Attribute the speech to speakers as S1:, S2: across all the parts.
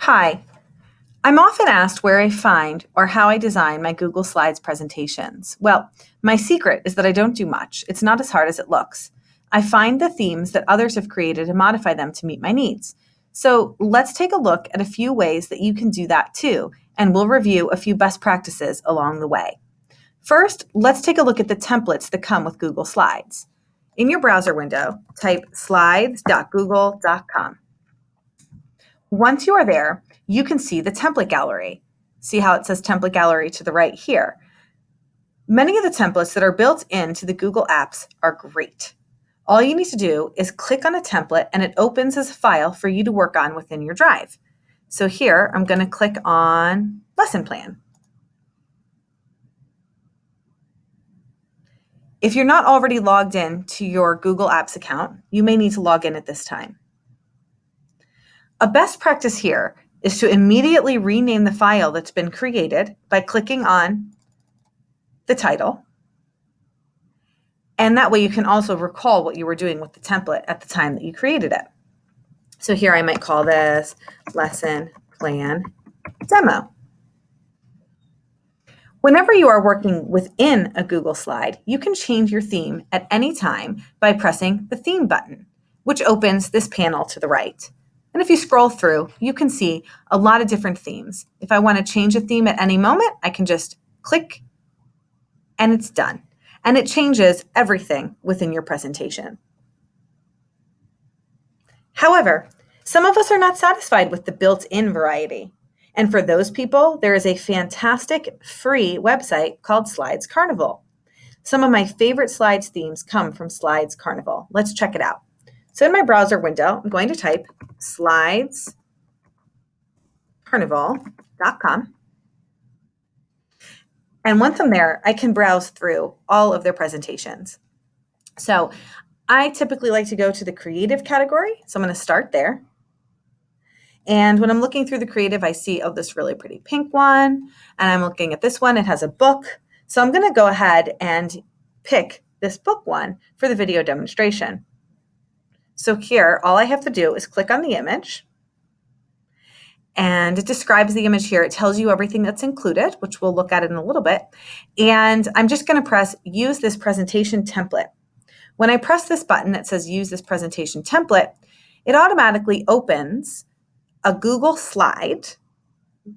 S1: Hi, I'm often asked where I find or how I design my Google Slides presentations. Well, my secret is that I don't do much. It's not as hard as it looks. I find the themes that others have created and modify them to meet my needs. So let's take a look at a few ways that you can do that too, and we'll review a few best practices along the way. First, let's take a look at the templates that come with Google Slides. In your browser window, type slides.google.com. Once you are there, you can see the template gallery. See how it says template gallery to the right here. Many of the templates that are built into the Google apps are great. All you need to do is click on a template and it opens as a file for you to work on within your drive. So here, I'm going to click on lesson plan. If you're not already logged in to your Google Apps account, you may need to log in at this time. A best practice here is to immediately rename the file that's been created by clicking on the title. And that way you can also recall what you were doing with the template at the time that you created it. So here I might call this lesson plan demo. Whenever you are working within a Google slide, you can change your theme at any time by pressing the theme button, which opens this panel to the right. And if you scroll through, you can see a lot of different themes. If I want to change a theme at any moment, I can just click and it's done. And it changes everything within your presentation. However, some of us are not satisfied with the built-in variety. And for those people, there is a fantastic free website called Slides Carnival. Some of my favorite slides themes come from Slides Carnival. Let's check it out. So in my browser window, I'm going to type slidescarnival.com. And once I'm there, I can browse through all of their presentations. So I typically like to go to the creative category. So I'm going to start there. And when I'm looking through the creative, I see, oh, this really pretty pink one. And I'm looking at this one. It has a book. So I'm going to go ahead and pick this book one for the video demonstration. So here, all I have to do is click on the image. And it describes the image here. It tells you everything that's included, which we'll look at in a little bit. And I'm just going to press use this presentation template. When I press this button that says use this presentation template, it automatically opens a Google slide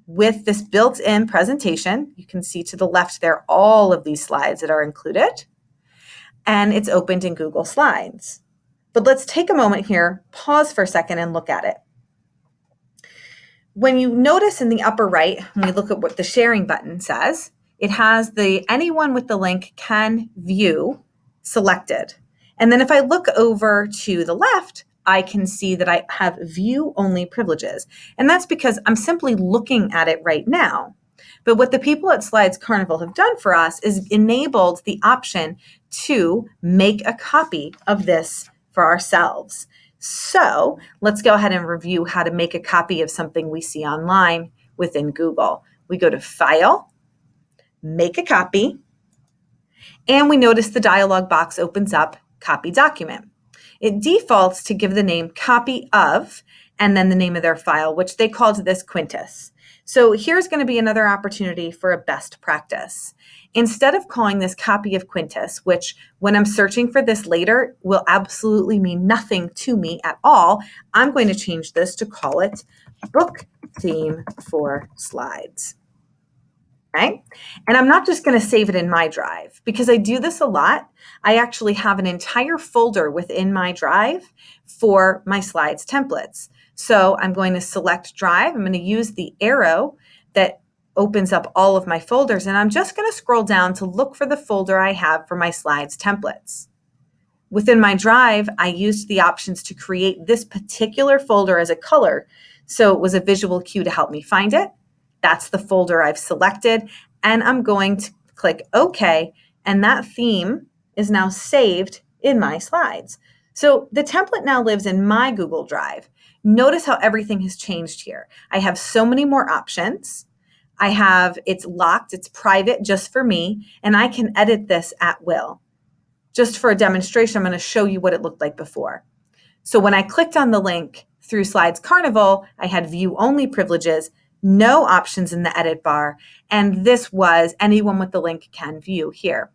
S1: with this built-in presentation. You can see to the left there all of these slides that are included. And it's opened in Google Slides. But let's take a moment here, pause for a second and look at it. When you notice in the upper right, when we look at what the sharing button says, it has the anyone with the link can view selected. And then if I look over to the left, I can see that I have view only privileges. And that's because I'm simply looking at it right now. But what the people at Slides Carnival have done for us is enabled the option to make a copy of this for ourselves. So let's go ahead and review how to make a copy of something we see online within Google. We go to File, Make a Copy, and we notice the dialog box opens up, Copy Document. It defaults to give the name Copy Of, and then the name of their file, which they called this Quintus. So here's going to be another opportunity for a best practice. Instead of calling this Copy of Quintus, which when I'm searching for this later will absolutely mean nothing to me at all, I'm going to change this to call it Book Theme for Slides. Okay? And I'm not just going to save it in my drive because I do this a lot. I actually have an entire folder within my drive for my slides templates. So I'm going to select drive. I'm going to use the arrow that opens up all of my folders, and I'm just going to scroll down to look for the folder I have for my slides templates. Within my drive, I used the options to create this particular folder as a color, so it was a visual cue to help me find it. That's the folder I've selected, and I'm going to click OK, and that theme is now saved in my slides. So the template now lives in my Google Drive. Notice how everything has changed here. I have so many more options. It's locked, it's private just for me, and I can edit this at will. Just for a demonstration, I'm going to show you what it looked like before. So when I clicked on the link through Slides Carnival, I had view-only privileges, no options in the edit bar, and this was anyone with the link can view here.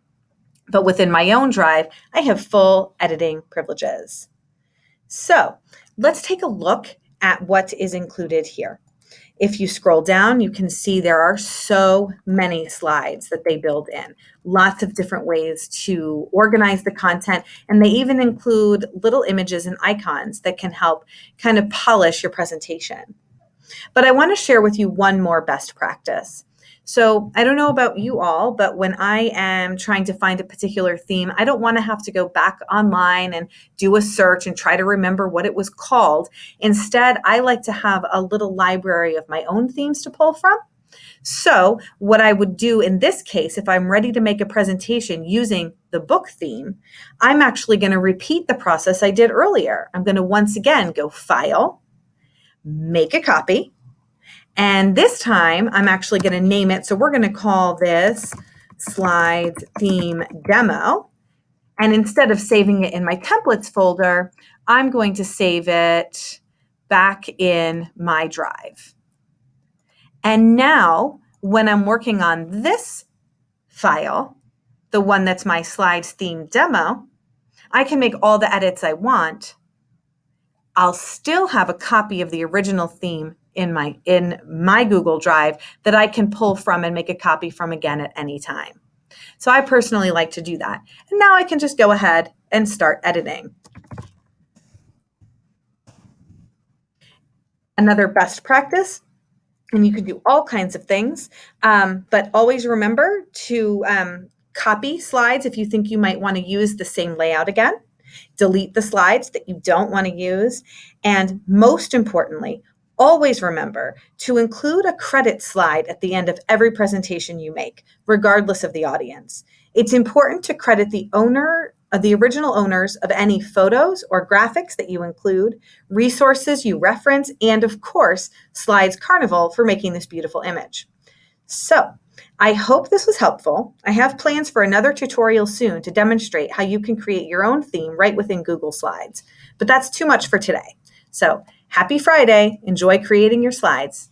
S1: But within my own drive, I have full editing privileges. So let's take a look at what is included here. If you scroll down, you can see there are so many slides that they build in, lots of different ways to organize the content, and they even include little images and icons that can help kind of polish your presentation. But I want to share with you one more best practice. So I don't know about you all, but when I am trying to find a particular theme, I don't want to have to go back online and do a search and try to remember what it was called. Instead, I like to have a little library of my own themes to pull from. So what I would do in this case, if I'm ready to make a presentation using the book theme, I'm actually going to repeat the process I did earlier. I'm going to once again go File, make a copy. And this time I'm actually going to name it. So we're going to call this Slides Theme Demo. And instead of saving it in my templates folder, I'm going to save it back in my drive. And now when I'm working on this file, the one that's my Slides Theme Demo, I can make all the edits I want. I'll still have a copy of the original theme in my Google Drive that I can pull from and make a copy from again at any time. So I personally like to do that. And now I can just go ahead and start editing. Another best practice, and you can do all kinds of things, but always remember to copy slides if you think you might want to use the same layout again. Delete the slides that you don't want to use. And most importantly, always remember to include a credit slide at the end of every presentation you make, regardless of the audience. It's important to credit the original owners of any photos or graphics that you include, resources you reference, and of course, Slides Carnival for making this beautiful image. So I hope this was helpful. I have plans for another tutorial soon to demonstrate how you can create your own theme right within Google Slides, but that's too much for today. So happy Friday. Enjoy creating your slides.